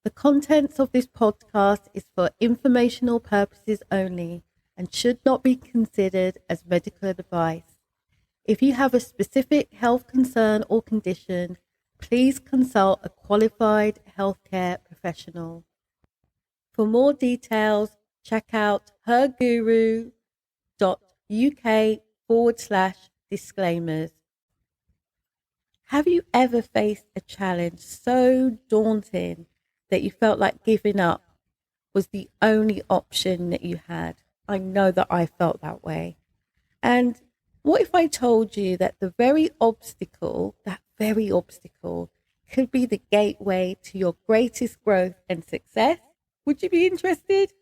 The contents of this podcast is for informational purposes only and should not be considered as medical advice. If you have a specific health concern or condition, please consult a qualified healthcare professional. For more details, check out herguru.uk/disclaimers. Have you ever faced a challenge so daunting that you felt like giving up was the only option that you had? I know that I felt that way. And what if I told you that that very obstacle, could be the gateway to your greatest growth and success? Would you be interested?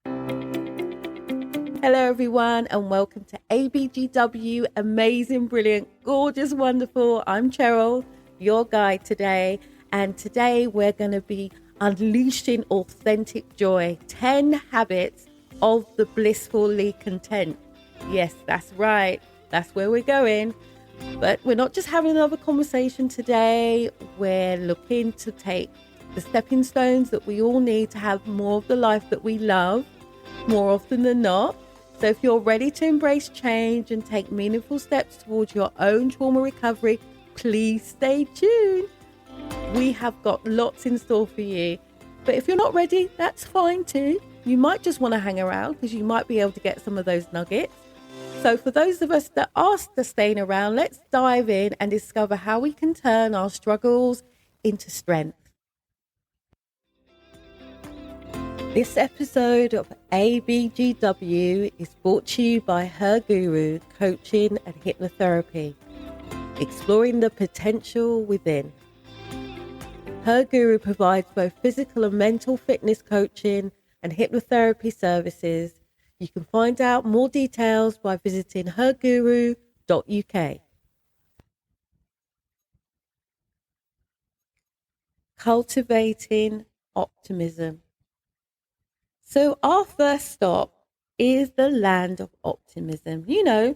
Hello, everyone, and welcome to ABGW, amazing, brilliant, gorgeous, wonderful. I'm Cheryl, your guide today. And today we're going to be unleashing authentic joy, 10 habits of the blissfully content. Yes, that's right. That's where we're going. But we're not just having another conversation today. We're looking to take the stepping stones that we all need to have more of the life that we love, more often than not. So if you're ready to embrace change and take meaningful steps towards your own trauma recovery, please stay tuned. We have got lots in store for you. But if you're not ready, that's fine too. You might just want to hang around because you might be able to get some of those nuggets. So for those of us that are staying around, let's dive in and discover how we can turn our struggles into strength. This episode of ABGW is brought to you by Her Guru Coaching and Hypnotherapy, exploring the potential within. Her Guru provides both physical and mental fitness coaching and hypnotherapy services. You can find out more details by visiting herguru.uk. Cultivating optimism. So our first stop is the land of optimism. You know,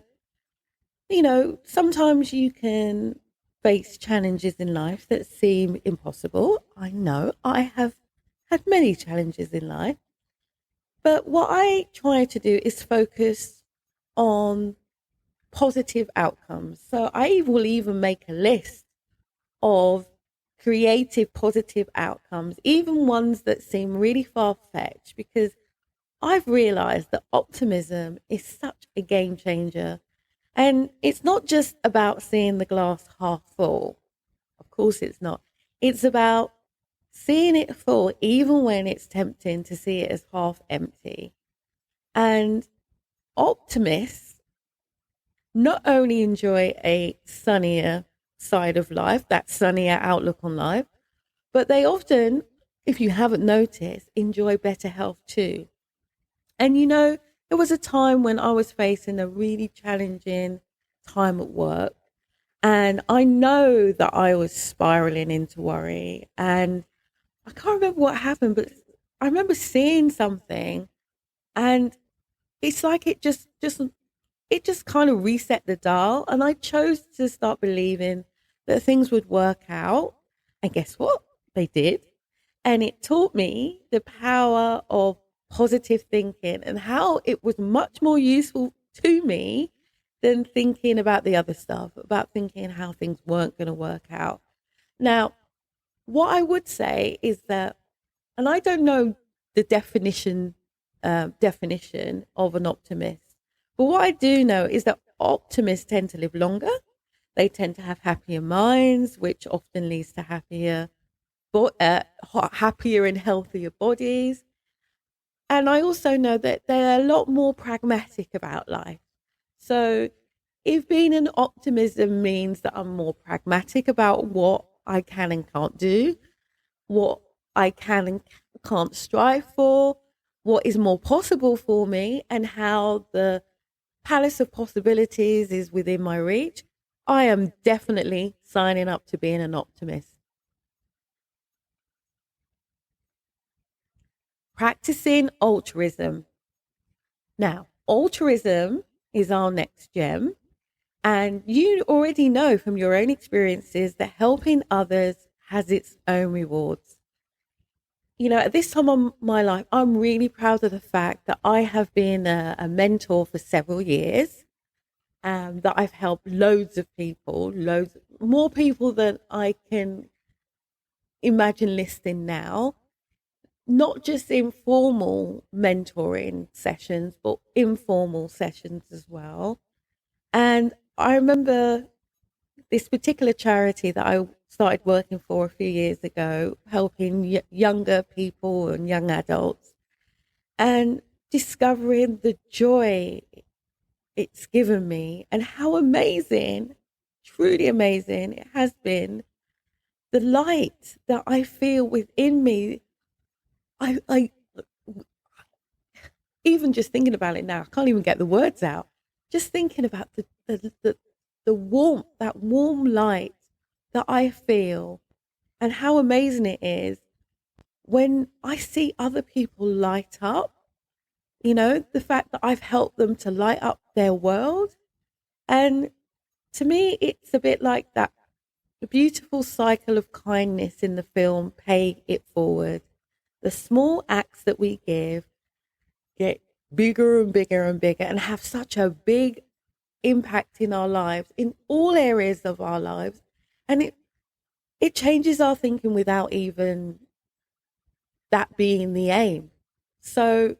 sometimes you can face challenges in life that seem impossible. I know I have had many challenges in life. But what I try to do is focus on positive outcomes. So I will even make a list of creative, positive outcomes, even ones that seem really far-fetched, because I've realized that optimism is such a game changer. And it's not just about seeing the glass half full. Of course it's not. It's about seeing it full, even when it's tempting to see it as half empty. And optimists not only enjoy a sunnier side of life, that sunnier outlook on life, but they often, if you haven't noticed, enjoy better health too. And you know, there was a time when I was facing a really challenging time at work, and I know that I was spiraling into worry, and I can't remember what happened, but I remember seeing something, and it's like it just kind of reset the dial, and I chose to start believing that things would work out. And guess what? They did. And it taught me the power of positive thinking and how it was much more useful to me than thinking about the other stuff, about thinking how things weren't going to work out. Now, what I would say is that, and I don't know the definition of an optimist, but what I do know is that optimists tend to live longer. They tend to have happier minds, which often leads to happier and healthier bodies. And I also know that they're a lot more pragmatic about life. So if being an optimism means that I'm more pragmatic about what I can and can't do, what I can and can't strive for, what is more possible for me, and how the palace of possibilities is within my reach, I am definitely signing up to being an optimist. Practicing altruism. Now, altruism is our next gem. And you already know from your own experiences that helping others has its own rewards. at this time of my life, I'm really proud of the fact that I have been a mentor for several years, that I've helped loads of people, loads more people than I can imagine listing now, not just informal mentoring sessions, but informal sessions as well. And I remember this particular charity that I started working for a few years ago, helping younger people and young adults, and discovering the joy it's given me and how amazing, truly amazing it has been. The light that I feel within me, I even just thinking about it now, I can't even get the words out. Just thinking about the warmth, that warm light that I feel, and how amazing it is when I see other people light up, the fact that I've helped them to light up their world. And to me, it's a bit like that the beautiful cycle of kindness in the film, Pay It Forward. The small acts that we give get bigger and bigger and bigger and have such a big impact in our lives, in all areas of our lives. And it changes our thinking without even that being the aim. So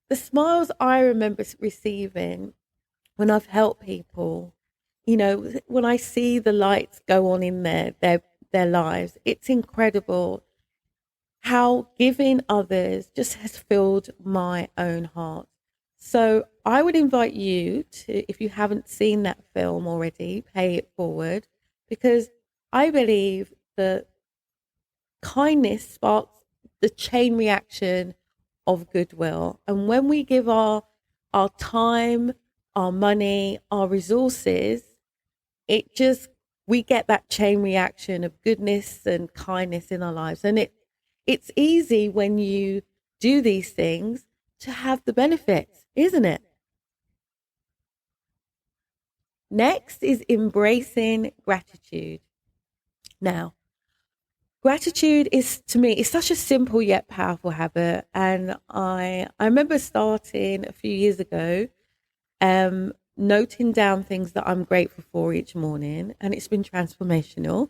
the smiles I remember receiving when I've helped people, when I see the lights go on in their lives, it's incredible how giving others just has filled my own heart. So I would invite you to, if you haven't seen that film already, Pay It Forward, because I believe that kindness sparks the chain reaction of goodwill. And when we give our time, our money, our resources, we get that chain reaction of goodness and kindness in our lives. And it's easy when you do these things to have the benefits, isn't it? Next is embracing gratitude. Now, gratitude is, to me, it's such a simple yet powerful habit. And I remember starting a few years ago, noting down things that I'm grateful for each morning. And it's been transformational,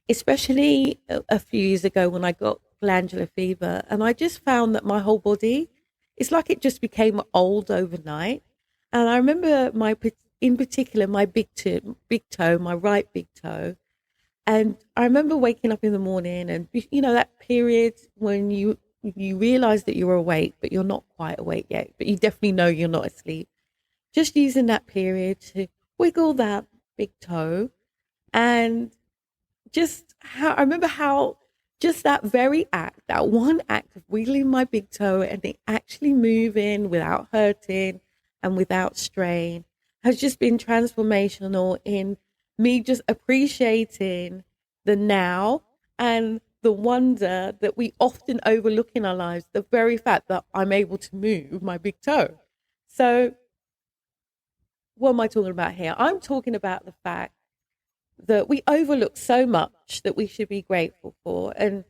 especially a few years ago when I got glandular fever. And I just found that my whole body, it's like it just became old overnight. And I remember in particular, my big toe, my right big toe. And I remember waking up in the morning and, that period when you realize that you're awake, but you're not quite awake yet, but you definitely know you're not asleep. Just using that period to wiggle that big toe. And I remember how just that very act, that one act of wiggling my big toe and it actually moving without hurting and without strain has just been transformational in me just appreciating the now and the wonder that we often overlook in our lives, the very fact that I'm able to move my big toe. So what am I talking about here? I'm talking about the fact that we overlook so much that we should be grateful for. And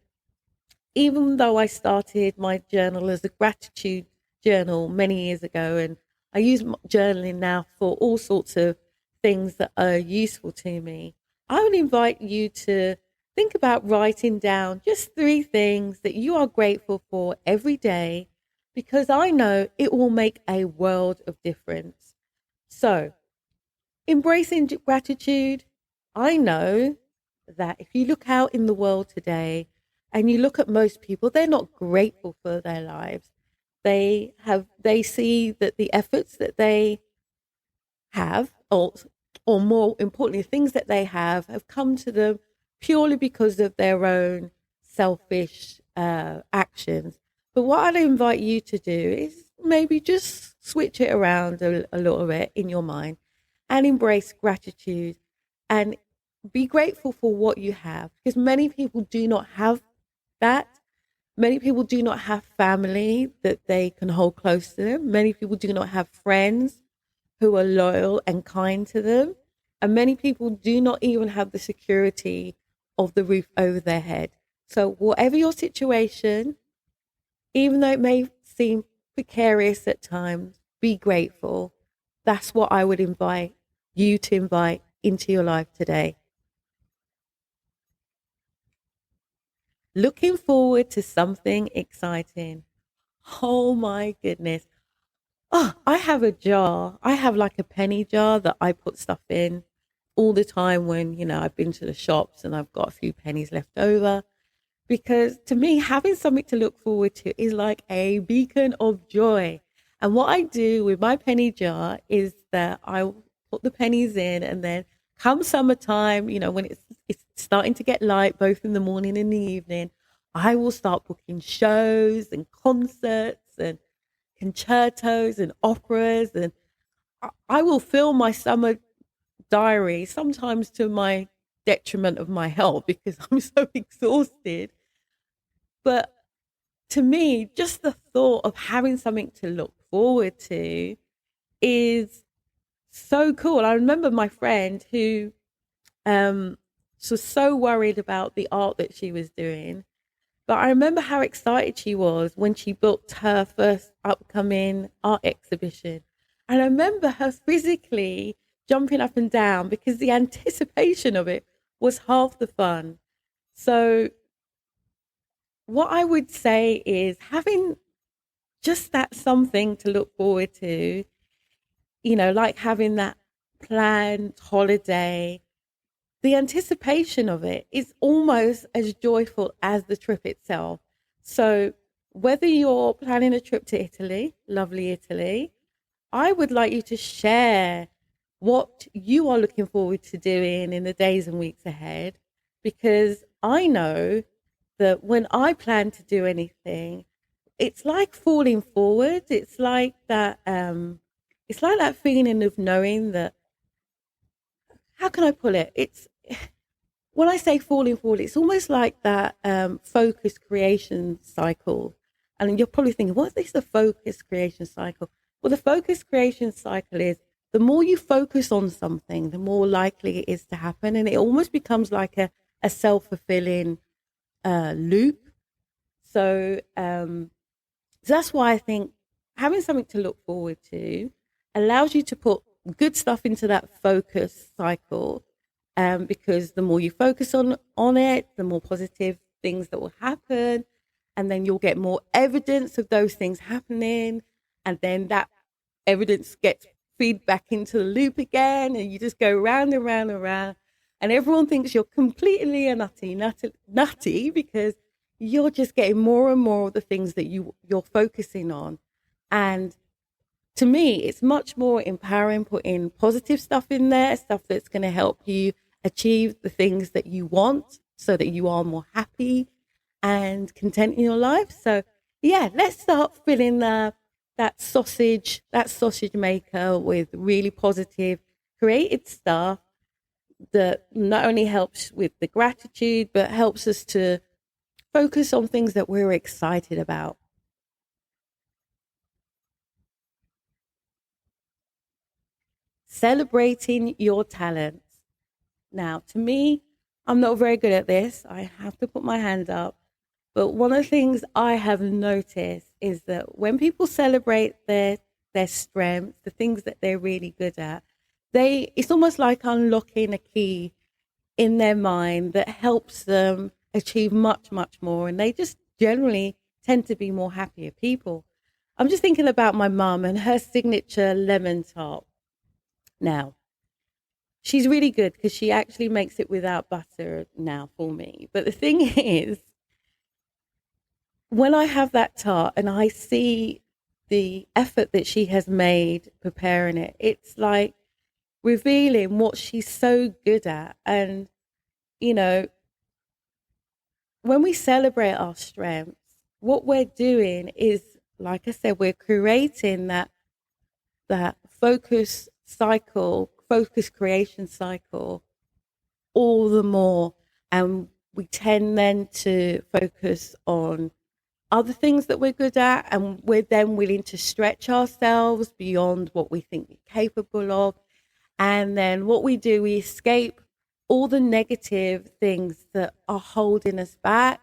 even though I started my journal as a gratitude journal many years ago, and I use journaling now for all sorts of things that are useful to me, I would invite you to think about writing down just 3 things that you are grateful for every day, because I know it will make a world of difference. So, embracing gratitude, I know that if you look out in the world today and you look at most people, they're not grateful for their lives. They see that the efforts that they have, or more importantly, things that they have come to them purely because of their own selfish actions. But what I'd invite you to do is maybe just switch it around a little bit in your mind and embrace gratitude and be grateful for what you have, because many people do not have that. Many people do not have family that they can hold close to them. Many people do not have friends who are loyal and kind to them. And many people do not even have the security of the roof over their head. So, whatever your situation, even though it may seem precarious at times, be grateful. That's what I would invite you to invite into your life today. Looking forward to something exciting. Oh my goodness. Oh, I have a jar. I have like a penny jar that I put stuff in all the time when, I've been to the shops and I've got a few pennies left over. Because to me, having something to look forward to is like a beacon of joy. And what I do with my penny jar is that I will put the pennies in, and then come summertime, when it's starting to get light, both in the morning and the evening, I will start booking shows and concerts and concertos and operas, and I will fill my summer diary, sometimes to my detriment of my health because I'm so exhausted. But to me, just the thought of having something to look forward to is so cool. I remember my friend who was so worried about the art that she was doing. But I remember how excited she was when she booked her first upcoming art exhibition. And I remember her physically jumping up and down because the anticipation of it was half the fun. So what I would say is having just that something to look forward to, like having that planned holiday, the anticipation of it is almost as joyful as the trip itself. So whether you're planning a trip to Italy, lovely Italy, I would like you to share what you are looking forward to doing in the days and weeks ahead, because I know that when I plan to do anything, it's like falling forward. It's like that feeling of knowing that, how can I put it? It's when I say falling forward, it's almost like that focus creation cycle. And you're probably thinking, what's this, the focus creation cycle? Well, the focus creation cycle is the more you focus on something, the more likely it is to happen. And it almost becomes like a self-fulfilling loop. So that's why I think having something to look forward to allows you to put good stuff into that focus cycle. Because the more you focus on it, the more positive things that will happen. And then you'll get more evidence of those things happening. And then that evidence gets feedback into the loop again. And you just go round and round and round. And everyone thinks you're completely nutty because you're just getting more and more of the things that you're focusing on. And to me, it's much more empowering putting positive stuff in there, stuff that's going to help you achieve the things that you want so that you are more happy and content in your life. So yeah, let's start filling that sausage maker with really positive, creative stuff that not only helps with the gratitude, but helps us to focus on things that we're excited about. Celebrating your talents. Now, to me, I'm not very good at this. I have to put my hand up. But one of the things I have noticed is that when people celebrate their strengths, the things that they're really good at, it's almost like unlocking a key in their mind that helps them achieve much, much more. And they just generally tend to be more happier people. I'm just thinking about my mum and her signature lemon tart. Now, she's really good because she actually makes it without butter now for me. But the thing is, when I have that tart and I see the effort that she has made preparing it, it's like revealing what she's so good at. And, you know, when we celebrate our strengths, what we're doing is, like I said, we're creating that focus creation cycle all the more. And we tend then to focus on other things that we're good at, and we're then willing to stretch ourselves beyond what we think we're capable of. And then what we do, we escape all the negative things that are holding us back.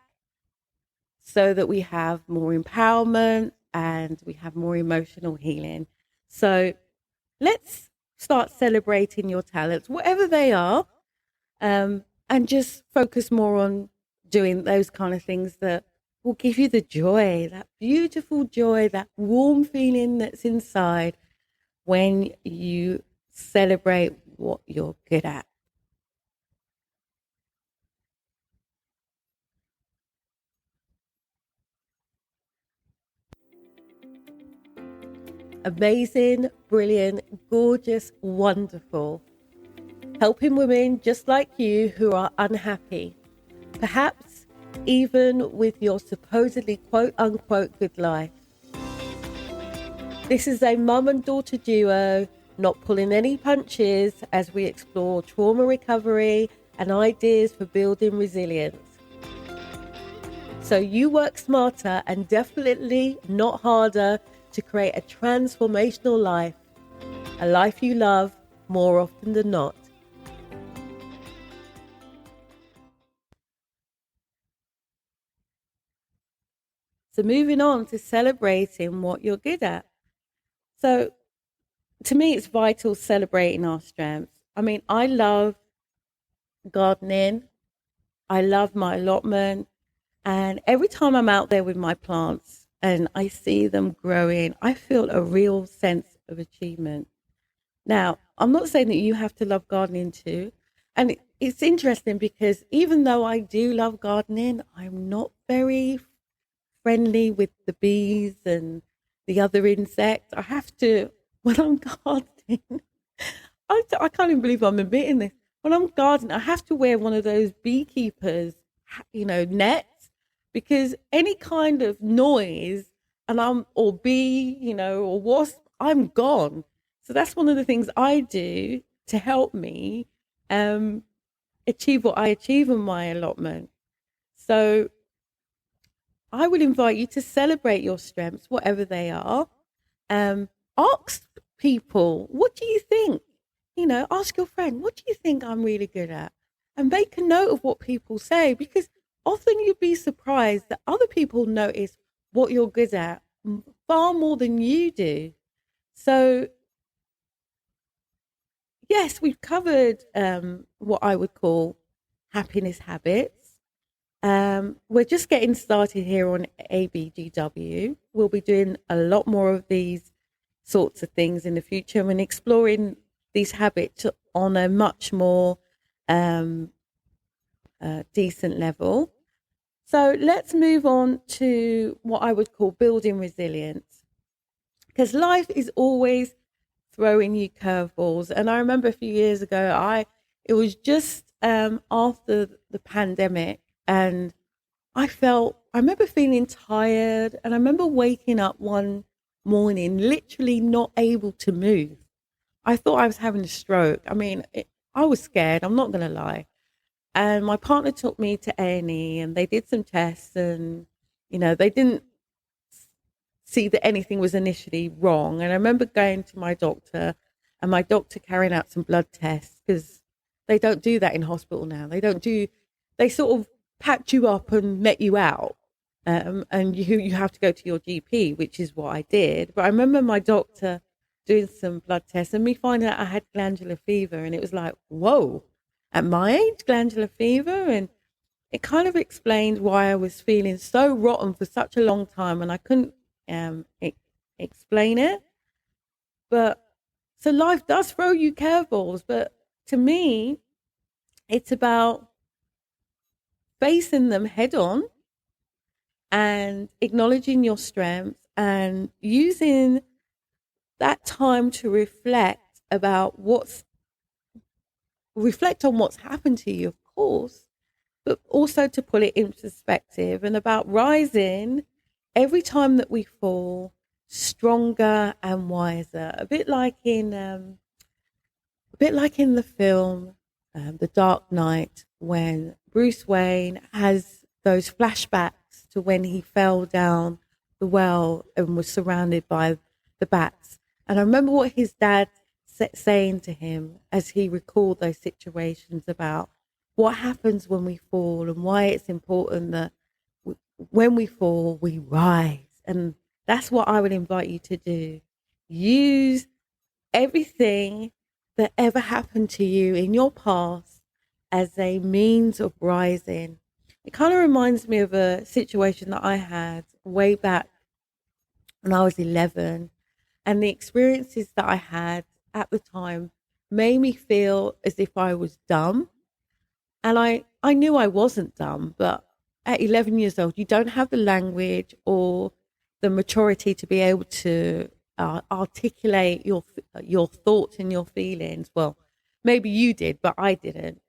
so that we have more empowerment and we have more emotional healing. So let's start celebrating your talents, whatever they are, and just focus more on doing those kind of things that will give you the joy, that beautiful joy, that warm feeling that's inside when you celebrate what you're good at. Amazing, brilliant, gorgeous, wonderful. Helping women just like you who are unhappy, perhaps even with your supposedly quote unquote good life. This is a mum and daughter duo, not pulling any punches as we explore trauma recovery and ideas for building resilience. So you work smarter and definitely not harder to create a transformational life, a life you love more often than not. So moving on to celebrating what you're good at. So to me, it's vital celebrating our strengths. I mean, I love gardening. I love my allotment. And every time I'm out there with my plants and I see them growing, I feel a real sense of achievement. Now, I'm not saying that you have to love gardening too. And it's interesting because even though I do love gardening, I'm not very friendly with the bees and the other insects. I have to, when I'm gardening, I can't even believe I'm admitting this. When I'm gardening, I have to wear one of those beekeepers, nets, because any kind of noise or bee, or wasp, I'm gone. So that's one of the things I do to help me um, achieve what I achieve in my allotment. So I would invite you to celebrate your strengths, whatever they are. Ask people, what do you think? Ask your friend, what do you think I'm really good at? And make a note of what people say, because often you'd be surprised that other people notice what you're good at far more than you do. So, yes, we've covered what I would call happiness habits. We're just getting started here on ABGW. We'll be doing a lot more of these sorts of things in the future and exploring these habits on a much more decent level. So let's move on to what I would call building resilience, because life is always throwing you curveballs. And I remember a few years ago, it was just after the pandemic, and I remember feeling tired, and I remember waking up one morning literally not able to move. I thought I was having a stroke. I mean, I was scared, I'm not going to lie. And my partner took me to A&E and they did some tests, and, they didn't see that anything was initially wrong. And I remember going to my doctor and my doctor carrying out some blood tests, because they don't do that in hospital now. They sort of patch you up and let you out. And you have to go to your GP, which is what I did. But I remember my doctor doing some blood tests and me finding out I had glandular fever. And it was like, whoa, at my age, glandular fever? And it kind of explained why I was feeling so rotten for such a long time, and I couldn't explain it. But so life does throw you curveballs. But to me, it's about facing them head on and acknowledging your strengths and using that time to reflect on what's happened to you, of course, but also to put it in perspective, and about rising every time that we fall stronger and wiser. A bit like in the film The Dark Knight, when Bruce Wayne has those flashbacks to when he fell down the well and was surrounded by the bats. And I remember what his dad saying to him as he recalled those situations about what happens when we fall and why it's important that when we fall, we rise. And that's what I would invite you to do. Use everything that ever happened to you in your past as a means of rising. It kind of reminds me of a situation that I had way back when I was 11. And the experiences that I had at the time made me feel as if I was dumb. And I knew I wasn't dumb, but at 11 years old, you don't have the language or the maturity to be able to articulate your thoughts and your feelings. Well, maybe you did, but I didn't.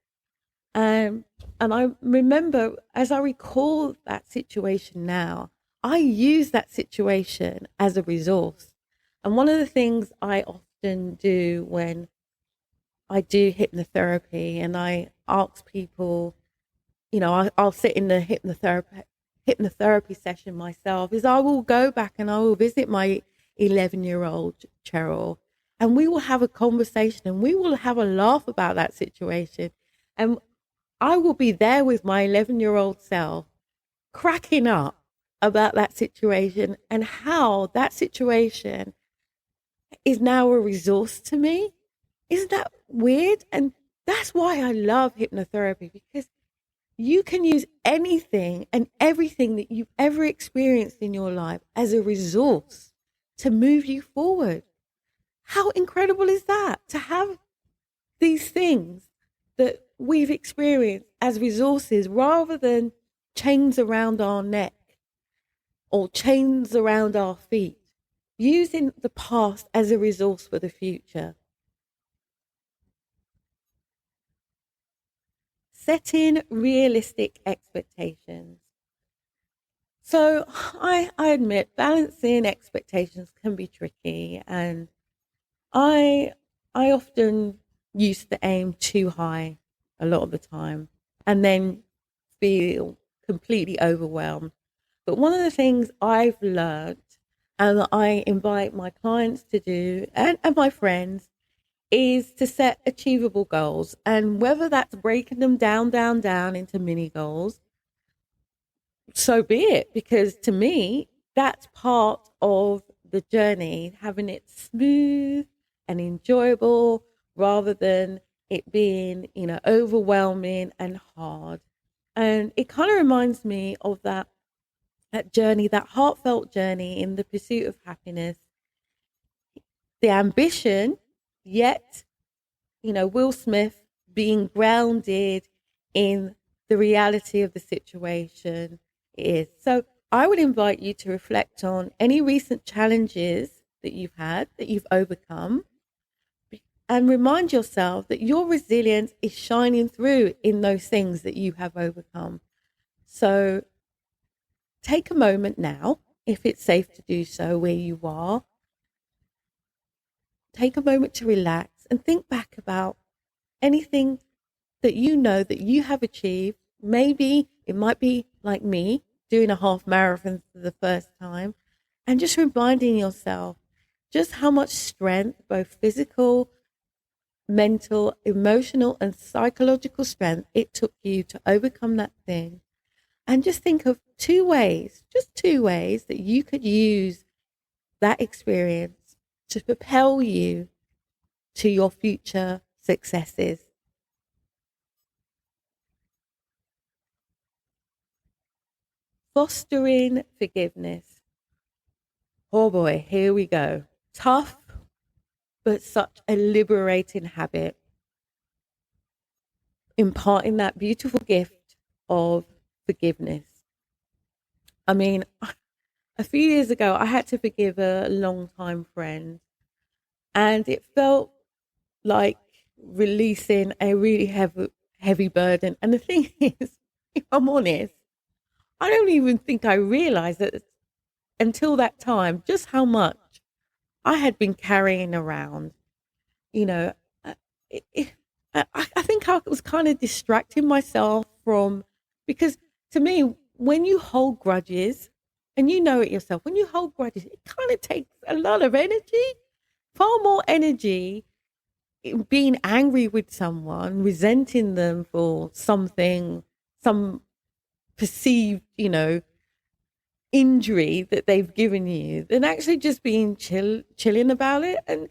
And I remember, as I recall that situation now, I use that situation as a resource. And one of the things I often do when I do hypnotherapy and I ask people, I'll sit in the hypnotherapy session myself, is I will go back and I will visit my 11-year-old Cheryl, and we will have a conversation and we will have a laugh about that situation. And I will be there with my 11-year-old self cracking up about that situation and how that situation is now a resource to me. Isn't that weird? And that's why I love hypnotherapy, because you can use anything and everything that you've ever experienced in your life as a resource to move you forward. How incredible is that? To have these things that we've experienced as resources rather than chains around our neck or chains around our feet. Using the past as a resource for the future. Setting realistic expectations. So I admit balancing expectations can be tricky, and I often used to aim too high a lot of the time and then feel completely overwhelmed. But one of the things I've learned and that I invite my clients to do and my friends is to set achievable goals. And whether that's breaking them down into mini goals, so be it. Because to me, that's part of the journey, having it smooth and enjoyable rather than it being, overwhelming and hard. And it kind of reminds me of that journey, that heartfelt journey in the pursuit of happiness, the ambition, yet, Will Smith being grounded in the reality of the situation is. So I would invite you to reflect on any recent challenges that you've had, that you've overcome, and remind yourself that your resilience is shining through in those things that you have overcome. So take a moment now, if it's safe to do so where you are. Take a moment to relax and think back about anything that you know that you have achieved. Maybe it might be like me, doing a half marathon for the first time, and just reminding yourself just how much strength, both physical, mental, emotional, and psychological strength it took you to overcome that thing. And just think of two ways that you could use that experience to propel you to your future successes. Fostering forgiveness. Oh boy, here we go. Tough, but such a liberating habit. Imparting that beautiful gift of forgiveness. I mean, a few years ago, I had to forgive a longtime friend, and it felt like releasing a really heavy burden. And the thing is, if I'm honest, I don't even think I realized that until that time, just how much I had been carrying around. You know, uh, I think I was kind of distracting myself from, because to me, when you hold grudges, and you know it yourself, when you hold grudges, it kind of takes a lot of energy, far more energy being angry with someone, resenting them for something, some perceived, injury that they've given you than actually just being chilling about it. And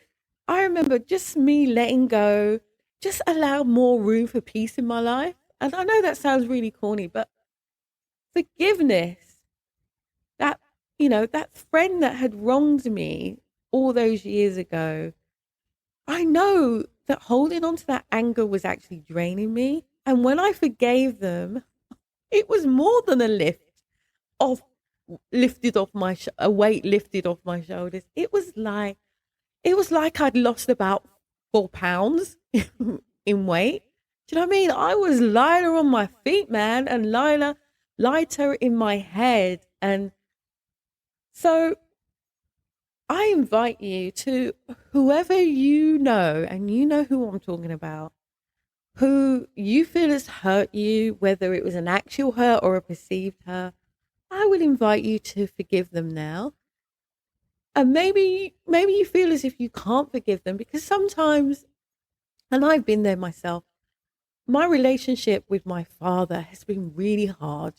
I remember just me letting go, just allow more room for peace in my life. And I know that sounds really corny, but forgiveness, that, that friend that had wronged me all those years ago, I know that holding on to that anger was actually draining me. And when I forgave them, it was more than of a weight lifted off my shoulders. It was like I'd lost about 4 pounds in weight. Do you know what I mean? I was lighter on my feet, man, and lighter in my head. And so I invite you to, whoever you know, and you know who I'm talking about, who you feel has hurt you, whether it was an actual hurt or a perceived hurt, I would invite you to forgive them now. And maybe you feel as if you can't forgive them, because sometimes, and I've been there myself, my relationship with my father has been really hard.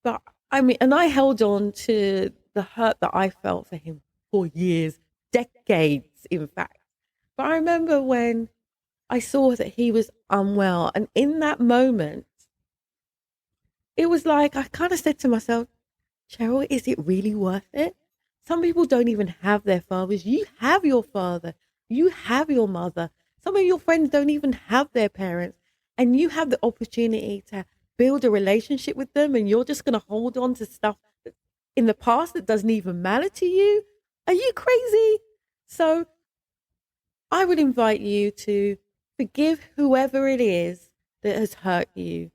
But and I held on to the hurt that I felt for him for years, decades, in fact. But I remember when I saw that he was unwell, and in that moment, it was like I kind of said to myself, Cheryl, is it really worth it? Some people don't even have their fathers. You have your father. You have your mother. Some of your friends don't even have their parents. And you have the opportunity to build a relationship with them, and you're just going to hold on to stuff in the past that doesn't even matter to you. Are you crazy? So I would invite you to forgive whoever it is that has hurt you.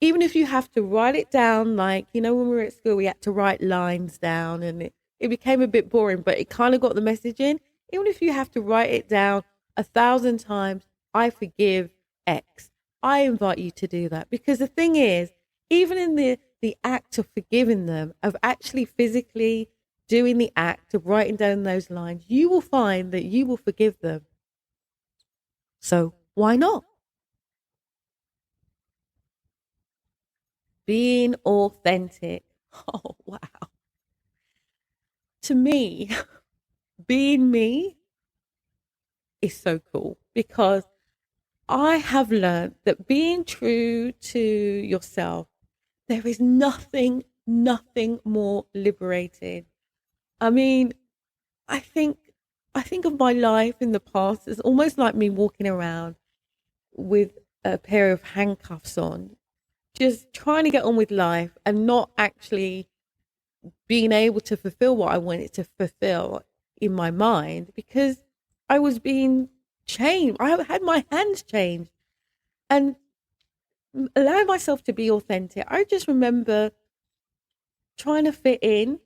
Even if you have to write it down, like, when we were at school, we had to write lines down, and it became a bit boring, but it kind of got the message in. Even if you have to write it down 1,000 times, I forgive X. I invite you to do that, because the thing is, even in the act of forgiving them, of actually physically doing the act of writing down those lines, you will find that you will forgive them. So why not? Being authentic. Oh, wow. To me, being me is so cool, because I have learned that being true to yourself, there is nothing more liberating. I mean, I think of my life in the past as almost like me walking around with a pair of handcuffs on, just trying to get on with life and not actually being able to fulfill what I wanted to fulfill in my mind, because I was being chained. I had my hands chained. And allowing myself to be authentic, I just remember trying to fit into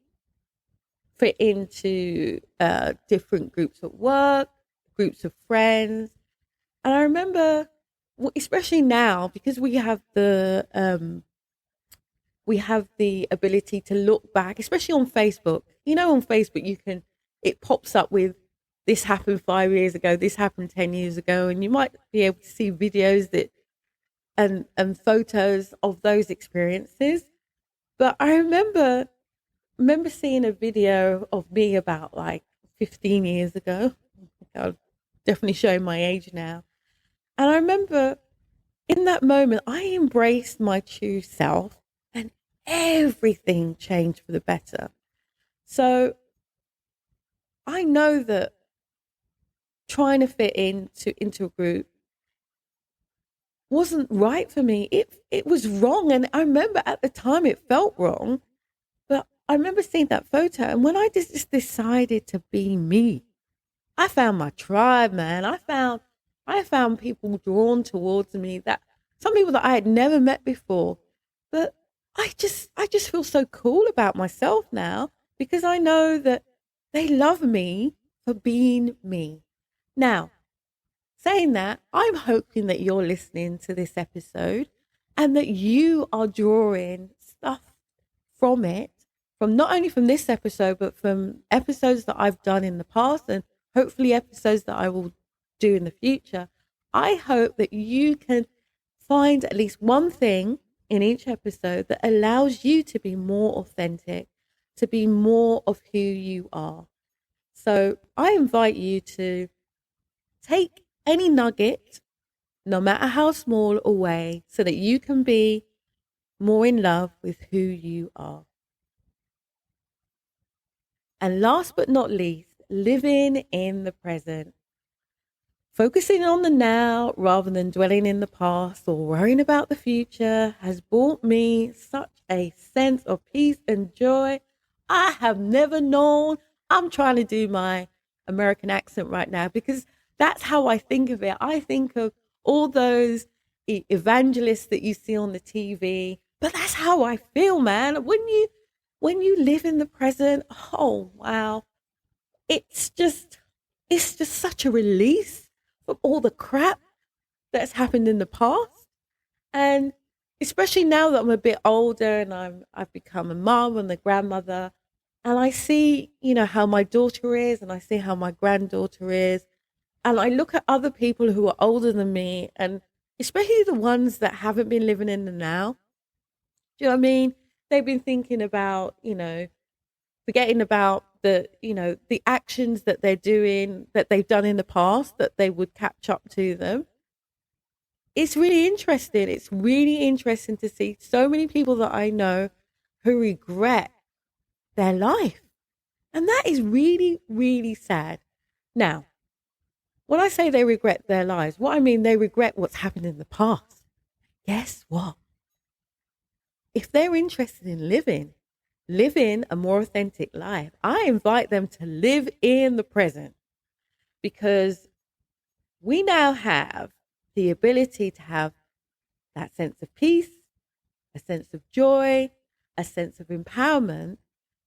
different groups at work, groups of friends. And I remember, especially now, because we have the ability to look back, especially on Facebook. On Facebook, it pops up with, this happened 5 years ago, this happened 10 years ago, and you might be able to see videos and photos of those experiences. But I remember seeing a video of me about like 15 years ago. I'm definitely showing my age now. And I remember in that moment, I embraced my true self, and everything changed for the better. So I know that trying to fit into a group wasn't right for me. It was wrong. And I remember at the time it felt wrong. But I remember seeing that photo, and when I just decided to be me, I found my tribe, man. I found people drawn towards me, that some people that I had never met before. But I just feel so cool about myself now, because I know that they love me for being me. Now, saying that, I'm hoping that you're listening to this episode and that you are drawing stuff from it, from not only from this episode, but from episodes that I've done in the past, and hopefully episodes that I will do in the future. I hope that you can find at least one thing in each episode that allows you to be more authentic, to be more of who you are. So I invite you to take any nugget, no matter how small, away so that you can be more in love with who you are. And last but not least, living in the present. Focusing on the now rather than dwelling in the past or worrying about the future has brought me such a sense of peace and joy I have never known. I'm trying to do my American accent right now because that's how I think of it. I think of all those evangelists that you see on the TV, but that's how I feel, man. When you live in the present, oh wow, it's just such a release from all the crap that's happened in the past. And especially now that I'm a bit older and I've become a mom and a grandmother, and I see, how my daughter is and I see how my granddaughter is. And I look at other people who are older than me, and especially the ones that haven't been living in the now. Do you know what I mean? They've been thinking about, forgetting about the actions that they're doing, that they've done in the past, that they would catch up to them. It's really interesting. It's really interesting to see so many people that I know who regret their life. And that is really, really sad. Now, when I say they regret their lives, what I mean, they regret what's happened in the past. Guess what? If they're interested in living a more authentic life, I invite them to live in the present, because we now have the ability to have that sense of peace, a sense of joy, a sense of empowerment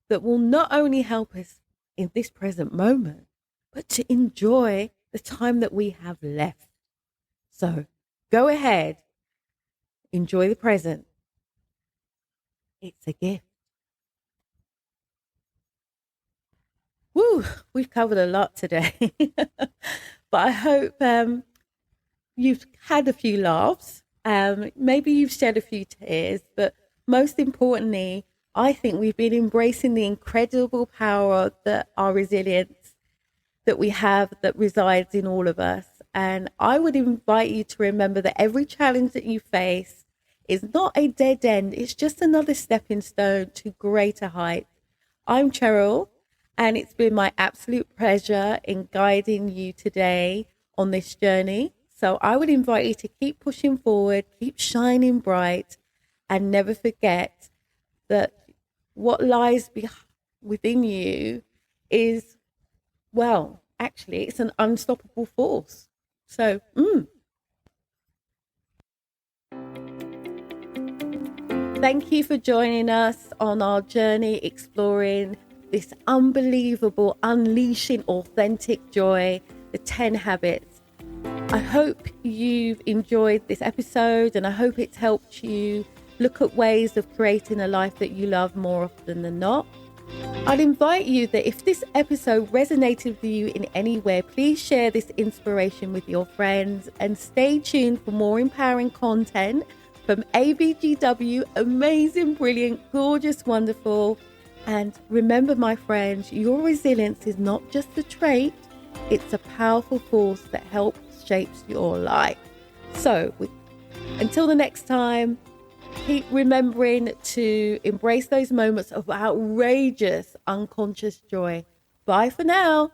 that will not only help us in this present moment, but to enjoy the time that we have left. So go ahead, enjoy the present. It's a gift. Woo, we've covered a lot today. But I hope you've had a few laughs. Maybe you've shed a few tears, but most importantly, I think we've been embracing the incredible power that our resilience that we have, that resides in all of us. And I would invite you to remember that every challenge that you face is not a dead end. It's just another stepping stone to greater heights. I'm Cheryl, and it's been my absolute pleasure in guiding you today on this journey. So I would invite you to keep pushing forward, keep shining bright, and never forget that what lies within you is, well, actually, it's an unstoppable force. So, Thank you for joining us on our journey exploring this unbelievable, unleashing authentic joy, the 10 habits. I hope you've enjoyed this episode, and I hope it's helped you look at ways of creating a life that you love more often than not. I'd invite you that if this episode resonated with you in any way, please share this inspiration with your friends, and stay tuned for more empowering content from ABGW. Amazing, brilliant, gorgeous, wonderful. And remember, my friends, your resilience is not just a trait, it's a powerful force that helps shapes your life. So until the next time, keep remembering to embrace those moments of outrageous unconscious joy. Bye for now.